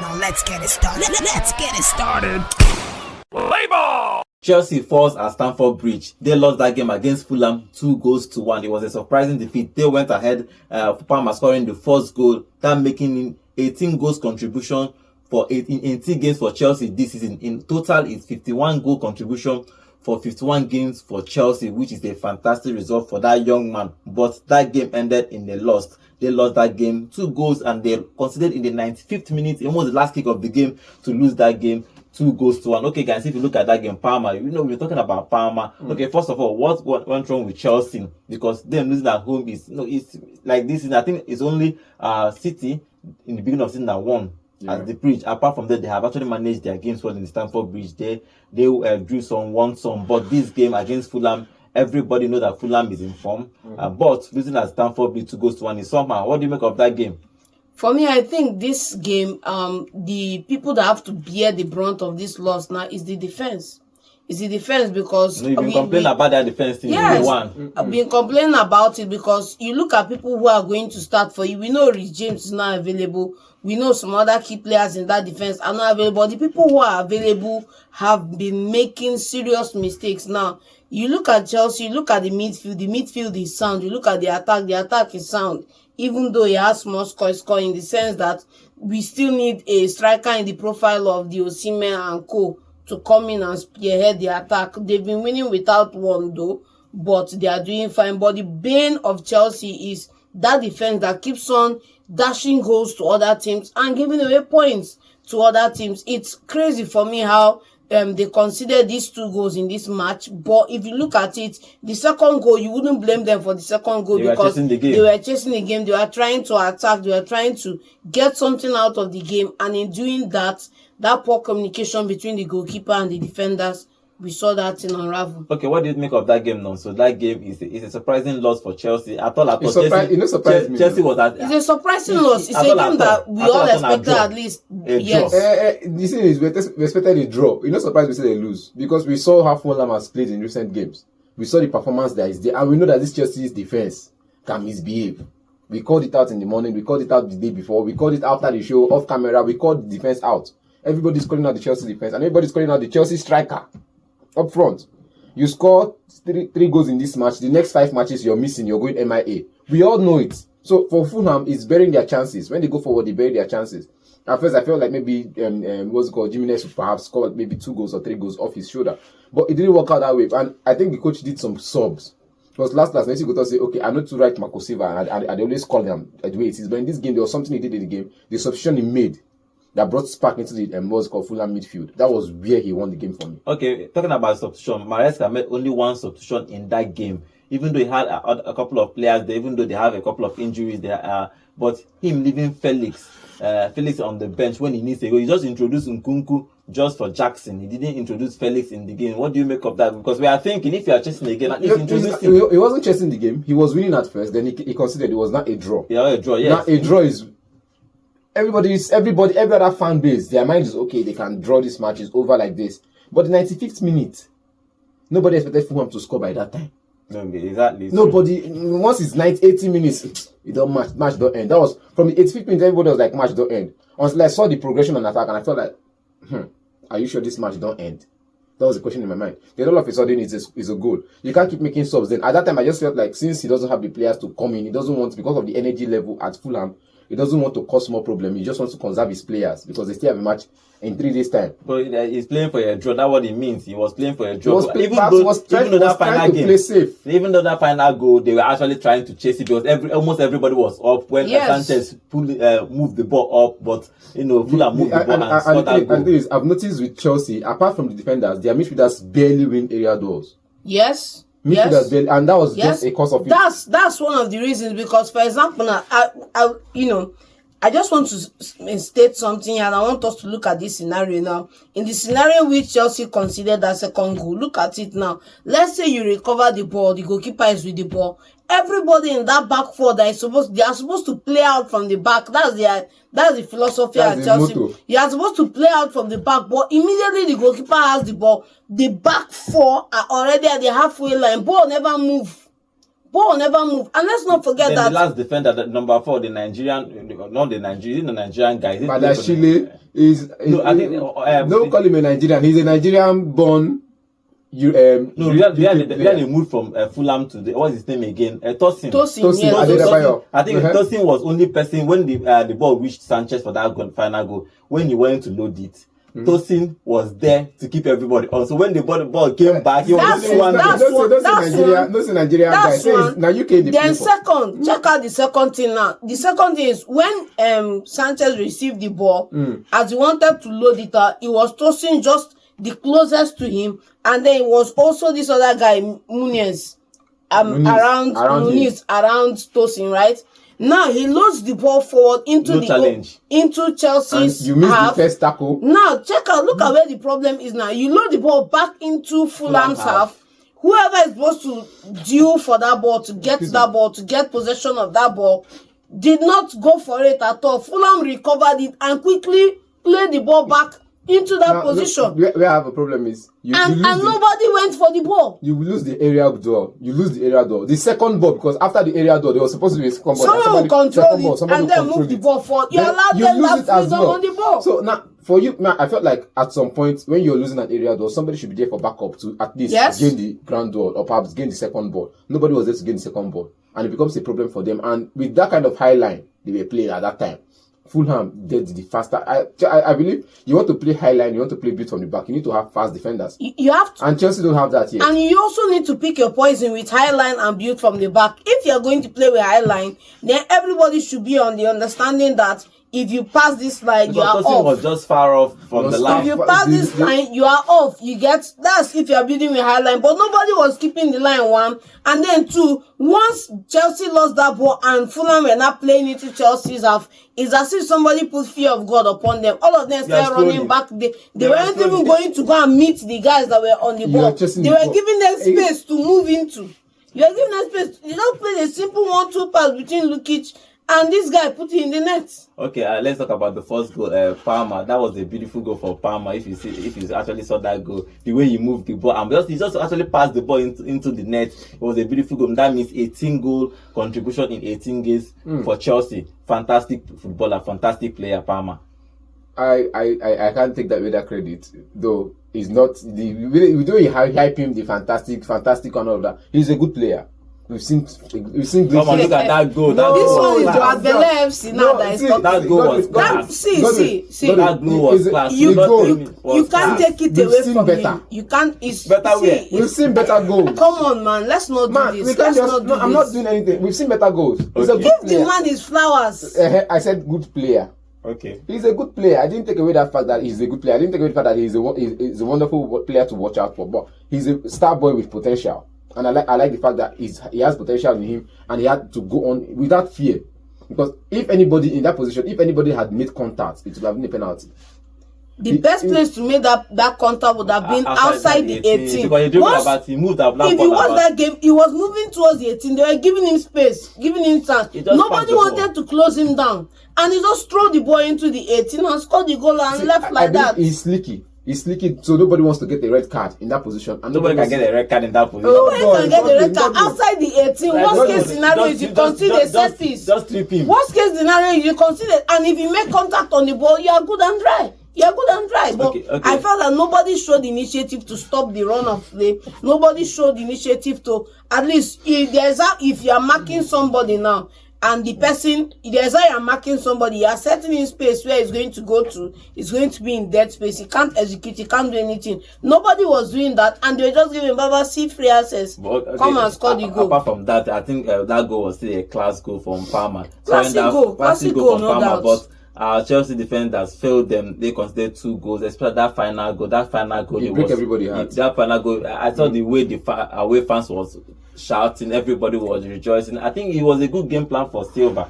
Now let's get it started. Let's get it started. Play ball! Chelsea falls at Stamford Bridge. They lost that game against Fulham 2-1. It was a surprising defeat. They went ahead for Palmer scoring the first goal, that making 18 goals contribution for 18 games for Chelsea this season. In total, it's 51 goal contribution for 51 games for Chelsea, which is a fantastic result for that young man. But that game ended in a loss. They lost that game 2 goals, and they considered in the 95th minute, almost the last kick of the game, to lose that game 2-1. Okay, guys, if you look at that game, Palmer, we're talking about Palmer. Okay, first of all, what went wrong with Chelsea? Because them losing at home is, it's like this. I think it's only City in the beginning of season that won at the Bridge. Apart from that, they have actually managed their games well in the Stamford Bridge. They drew some, won some, but this game against Fulham, everybody know that Fulham is in form. But losing at Stamford Bridge 2-1 is somehow. What do you make of that game? For me, I think this game, the people that have to bear the brunt of this loss now is the defense. It's the defense because you've been complaining about that defense since day one. I've been complaining about it because you look at people who are going to start for you. We know Rich James is not available. We know some other key players in that defense are not available. The people who are available have been making serious mistakes. Now, you look at Chelsea, you look at the midfield is sound. You look at the attack is sound. Even though he has more score in the sense that we still need a striker in the profile of the Osimhen and co to come in and spearhead the attack. They've been winning without one though, but they are doing fine. But the bane of Chelsea is that defense that keeps on dashing goals to other teams and giving away points to other teams. It's crazy for me how they consider these 2 goals in this match, but if you look at it, the second goal, you wouldn't blame them for the second goal because they were chasing the game. They were trying to attack. They were trying to get something out of the game, and in doing that, that poor communication between the goalkeeper and the defenders, we saw that thing unravel. Okay, what do you make of that game now? So that game is a surprising loss for Chelsea. I thought Chelsea was at... It's a surprising loss. It's a game that we all expected at least. Yes. The thing is, we expected a draw. You're not surprised we said they lose because we saw how Fulham has played in recent games. We saw the performance that is there, and we know that this Chelsea's defense can misbehave. We called it out in the morning. We called it out the day before. We called it after the show, off camera. We called the defense out. Everybody's calling out the Chelsea defense, and everybody's calling out the Chelsea striker. Up front, you score three goals in this match. The next 5 matches you're missing, you're going MIA. We all know it. So for Fulham, it's burying their chances. When they go forward, they bury their chances. At first, I felt like maybe Jimenez would perhaps scored maybe 2 goals or 3 goals off his shoulder, but it didn't work out that way. And I think the coach did some subs. Because last night he got to say, okay, I'm not to write Marco Silva, and I always call him the way it is. But in this game, there was something he did in the game. The substitution he made that brought spark into the what's called Fulham midfield. That was where he won the game for me. Okay, talking about substitution, Maresca made only 1 substitution in that game. Even though he had a couple of players there, even though they have a couple of injuries there, but him leaving Felix on the bench when he needs to go, he just introduced Nkunku just for Jackson. He didn't introduce Felix in the game. What do you make of that? Because we are thinking if you are chasing the game, at least introduce him. He wasn't chasing the game. He was winning at first. Then he considered it was not a draw. Yeah, a draw. Yes. Now a draw is. Every other fan base, their mind is okay, they can draw this match, is over like this. But the 95th minute, nobody expected Fulham to score by that time. No, exactly. Nobody, once it's 80 minutes, it don't match don't end. That was, from the 85th minute, everybody was like, match don't end. Until I saw the progression on attack, and I felt like, are you sure this match don't end? That was the question in my mind. Then all of a sudden, it's a goal. You can't keep making subs. Then at that time, I just felt like, since he doesn't have the players to come in, he doesn't want, because of the energy level at Fulham, he doesn't want to cause more problem. He just wants to conserve his players because they still have a match in 3 days' time. But he's playing for a draw. That's what it means. He was playing for a draw. Even though that final goal, they were actually trying to chase it because almost everybody was up when Sanchez moved the ball up. But Fulham moved the ball and scored that goal. And the thing is, I've noticed with Chelsea, apart from the defenders, their midfielders barely win area duels. Yes. Yes. And that was just a cause of it. That's one of the reasons, because for example now, I just want to state something, and I want us to look at this scenario now. In the scenario which Chelsea considered that second goal, look at it now. Let's say you recover the ball, the goalkeeper is with the ball. Everybody in that back four they are supposed to play out from the back. That's the philosophy at Chelsea. You are supposed to play out from the back, but immediately the goalkeeper has the ball, the back four are already at the halfway line. Ball never move. Ball never moved. And let's not forget Then that the last defender, the number 4, the Nigerian, not the Nigerian, the Nigerian guy. Badashile is No, I think don't call him a Nigerian. He's a Nigerian born. No, they had moved from Fulham to what's his name again? Tosin. Tosin, yes. Adebayo. I think Tosin was only person when the ball reached Sanchez for that final goal. When he went to load it, Tosin was there to keep everybody on. So when the ball came back, he was only one. Those Nigerian guys. Now you can. Then second, check out the second thing now. The second thing is when Sanchez received the ball, as he wanted to load it out, it was Tosin just the closest to him, and then it was also this other guy, Muniz, around Tosin, right? Now he loads the ball forward into into Chelsea's and you missed half. the first tackle. Now check out, look at where the problem is now. You load the ball back into Fulham's half. Whoever is supposed to due for that ball, to get that ball, to get possession of that ball, did not go for it at all. Fulham recovered it and quickly played the ball back into that position. Where I have a problem is and nobody went for the ball. You lose the aerial duel. The second ball, because after the aerial duel, there was supposed to be a second ball. Someone will control it and then move the ball forward. You allow them that freedom on the ball. So now, for you, I felt like at some point when you're losing an area duel, somebody should be there for backup to at least gain the ground duel or perhaps gain the second ball. Nobody was there to gain the second ball, and it becomes a problem for them. And with that kind of high line they were playing at that time, Fulham did the faster. I believe you want to play high line, you want to play build from the back, you need to have fast defenders. You have to, and Chelsea don't have that yet. And you also need to pick your poison with high line and build from the back. If you're going to play with high line, then everybody should be on the understanding that if you pass this line, you are off. Was just far off from the line. If you pass this line, you are off. You get that's if you are building with high line. But nobody was keeping the line, one. And then two, once Chelsea lost that ball and Fulham were not playing into Chelsea's half, it's as if somebody put fear of God upon them. All of them started running back. They weren't even going to go and meet the guys that were on the ball. They were giving them space to move into. You are giving them space. You don't play a simple 1-2 pass between Lukic and this guy put it in the net. Okay, let's talk about the first goal. Palmer, that was a beautiful goal for Palmer. If you actually saw that goal, the way he moved the ball, and he just actually passed the ball into the net. It was a beautiful goal. That means 18 goal contribution in 18 games for Chelsea. Fantastic footballer, fantastic player, Palmer. I can't take that away that credit, though. He's not we don't hype him the fantastic and all of that. He's a good player. We've seen. Come on, look at that goal. This one is Joao FC now that is talking. That goal was class. See. That goal was class. You can't take it away from him. You can't. It's better way. We've seen better goals. Come on, man. Let's not do this. I'm not doing anything. We've seen better goals. Okay. He's a good Give player. the man his flowers. I said good player. Okay. He's a good player. I didn't take away that fact that he's a good player. I didn't take away the fact that he's a wonderful player to watch out for. But he's a star boy with potential. And I like the fact that he has potential in him, and he had to go on without fear. Because if anybody in that position, if anybody had made contact, it would have been a penalty. The best place to make that contact would have been outside the 18. Because he moved up. If you watch that game, he was moving towards the 18. They were giving him space, giving him chance. Nobody wanted to close him down. And he just threw the ball into the 18 and scored the goal and left like that. He's slicky. He's slicky, so nobody wants to get a red card in that position. And nobody can get a red card in that position. Nobody can get a red card outside the 18. Worst case scenario is you concede a set piece. Just trip him. Worst case scenario is you concede it, and if you make contact on the ball, you are good and dry. But okay. I felt that nobody showed initiative to stop the run of play. Nobody showed initiative to, at least if you are marking somebody now, and the person, there's how you're marking somebody, you're setting in space where it's going to go to, it's going to be in dead space. He can't execute, he can't do anything. Nobody was doing that, and they were just giving Baba free access. Come and score the goal. Apart from that, I think that goal was still a class goal from Palmer. Classic goal from Palmer, doubt. but our Chelsea defenders failed them. They considered 2 goals, especially that final goal. It broke everybody's heart. That final goal, I thought the way the away fans was shouting, everybody was rejoicing. I think it was a good game plan for Silva.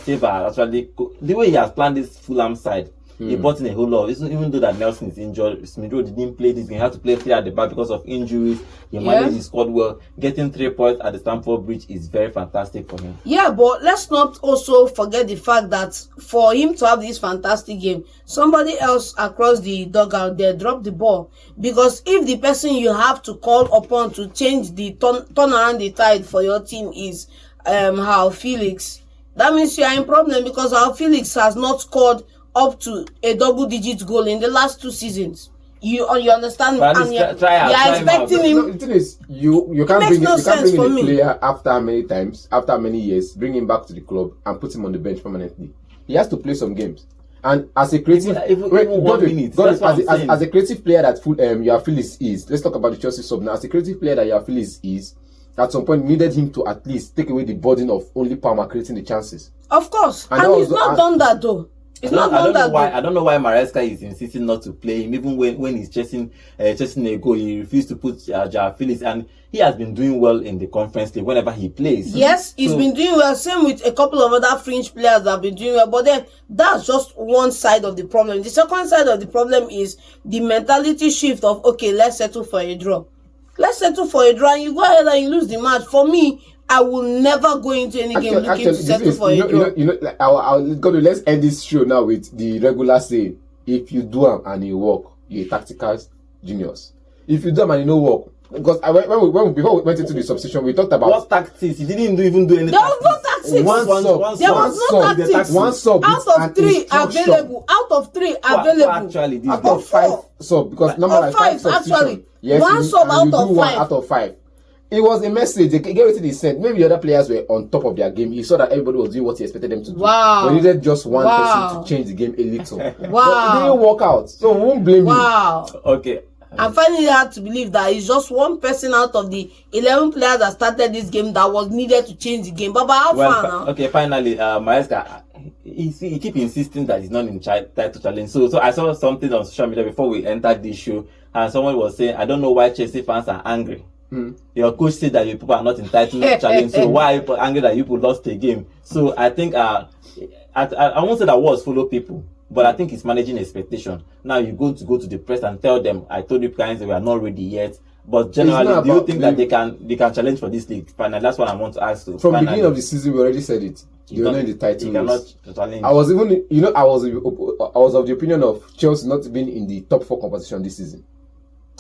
Silva actually, the way he has planned this Fulham side, He brought in a whole lot. Even though that Nelson is injured, Smith Rowe didn't play this game. He had to play 3 at the back because of injuries. He managed his squad well. Getting 3 points at the Stamford Bridge is very fantastic for him. Yeah, but let's not also forget the fact that for him to have this fantastic game, somebody else across the dugout there dropped the ball. Because if the person you have to call upon to change the turn around the tide for your team is How Felix, that means you are in problem, because How Felix has not scored up to a double-digit goal in the last 2 seasons. You understand? But And you're try expecting him him. No, the thing is, you can't bring in a player after many years, bring him back to the club and put him on the bench permanently. He has to play some games. And as a creative, as a creative player that Joao Felix is, let's talk about the Chelsea sub now. As a creative player that Joao Felix is, at some point needed him to at least take away the burden of only Palmer creating the chances. Of course, and he's not done that though. I don't know why Maresca is insisting not to play him, even when he's chasing a goal. He refused to put Joao Felix, and he has been doing well in the Conference League whenever he plays. Yes, he's been doing well. Same with a couple of other fringe players that have been doing well. But then that's just one side of the problem. The second side of the problem is the mentality shift of, okay, let's settle for a draw. Let's settle for a draw, and you go ahead and you lose the match. For me, I will never go into any game looking to settle for a draw. Let's end this show now with the regular saying: if you do them and you work, you're a tactical genius. If you do them and you no work, because before we went into the substitution, we talked about what tactics. He didn't even do any. There was no tactics. There was no tactics. One sub out of 3 available. Out of 3 available. Actually, this out of 5 sub, because number like 5 substitution. Actually, yes, one sub out of 5. Out of 5. It was a message. They gave it to the sent. Maybe the other players were on top of their game. You saw that everybody was doing what he expected them to do. Wow. But needed just one person to change the game a little. Wow. But it didn't work out. So we won't blame you. Okay. I'm finding it hard to believe that it's just one person out of the 11 players that started this game that was needed to change the game. But how far now? Okay, finally, Maresca, he keep insisting that he's not in title challenge. So I saw something on social media before we entered this show, and someone was saying, I don't know why Chelsea fans are angry. Your coach said that you people are not entitled to challenge, so why are you angry that you people lost a game? So I think I won't say that words follow people, but I think he's managing expectation. Now you're going to go to the press and tell them, I told you guys we are not ready yet. But generally, do you think that they can challenge for this league? Finally, that's what I want to ask. From the beginning of the season, we already said it. You're not in the title. You cannot challenge. I was of the opinion of Chelsea not being in the top 4 competition this season.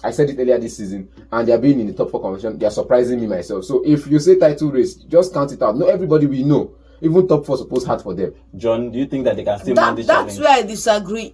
I said it earlier this season, and they are being in the top 4 competition. They are surprising me myself. So if you say title race, just count it out. Not everybody will know. Even top 4 supposed hard for them. John, do you think that they can still manage? That's where I disagree.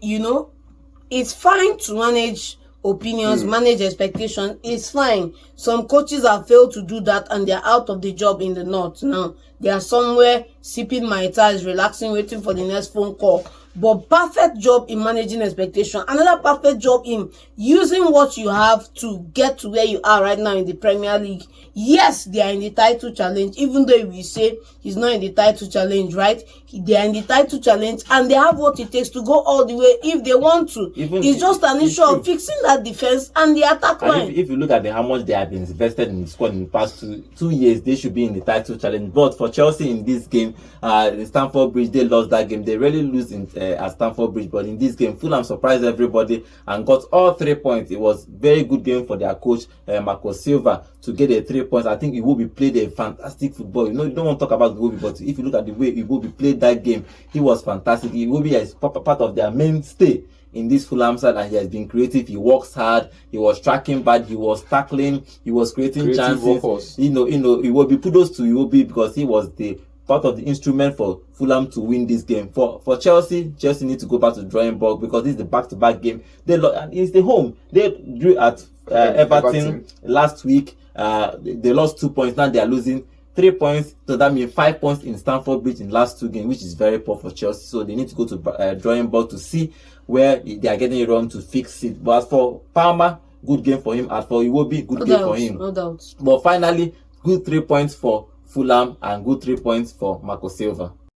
It's fine to manage opinions, manage expectations. It's fine. Some coaches have failed to do that, and they're out of the job in the north now. They are somewhere sipping my ties, relaxing, waiting for the next phone call. But perfect job in managing expectation. Another perfect job in using what you have to get to where you are right now in the Premier League. Yes, they are in the title challenge, even though we say he's not in the title challenge, right? They are in the title challenge, and they have what it takes to go all the way if they want to. It's just an issue of fixing that defense and the attack line. If you look at how much they have been invested in the squad in the past two years, they should be in the title challenge. But for Chelsea in this game, in Stamford Bridge, they lost that game. They really lose at Stamford Bridge, but in this game, Fulham surprised everybody and got all 3 points. It was very good game for their coach, Marco Silva, to get the 3 points. I think Iwobi played a fantastic football. You don't want to talk about Iwobi, but if you look at the way Iwobi played that game, he was fantastic. Iwobi is part of their mainstay in this Fulham side, and he has been creative. He works hard. He was tracking bad. He was tackling. He was creating chances. Iwobi, kudos to Iwobi, because he was the part of the instrument for Fulham to win this game. For Chelsea need to go back to the drawing board, because this is the back-to-back game. It's the home. They drew at Everton last week. They lost 2 points. Now they are losing 3 points. So that means 5 points in Stamford Bridge in last 2 games, which is very poor for Chelsea. So they need to go to drawing board to see where they are getting it wrong to fix it. But as for Palmer, good game for him. As for Iwobi, good game for him. No doubt. But finally, good 3 points for Fulham and good 3 points for Marco Silva.